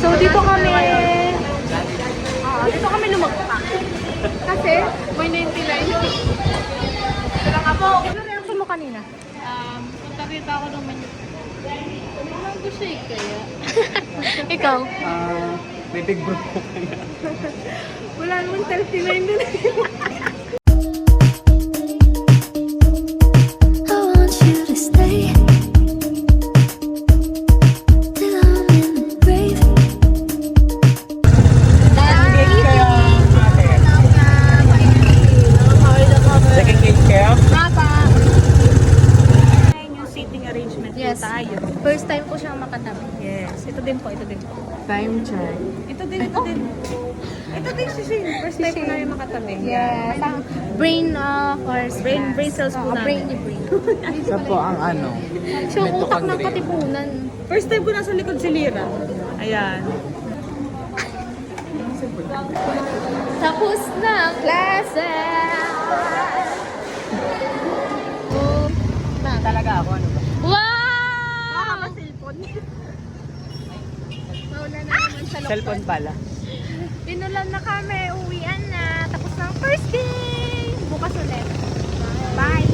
So, dito kami. Dito kami lumagpa. Kasi, may 99. Ito lang ako. Ano reaction mo kanina? Nakita ako naman yung mango shake kaya. Ikaw? May big bro ko kaya. Wala naman 39 din. I want you to stay till I'm in the grave. Second cake kaya? Yung seating arrangement Yes. tayo. First time ko siyang makatabi. Yes. Ito din po, ito din po. Time check. Ito din, ito din. Ito din si Shane. First time ko na yung makatabi. Yes. Brain horse. Brain cells po namin. Brain ni brain. Isa po ang ano. So, utak ng Mitochondria. katipunan. First time ko nasa likod si Lira. Ayan. Tapos na ang klase. Oh, Talaga ako, ano ba? wow! Cellphone. Mauna na naman sa Cellphone pala. Pinulan na kami, uwian na. Tapos na ang first day. Bukas ulit. Bye!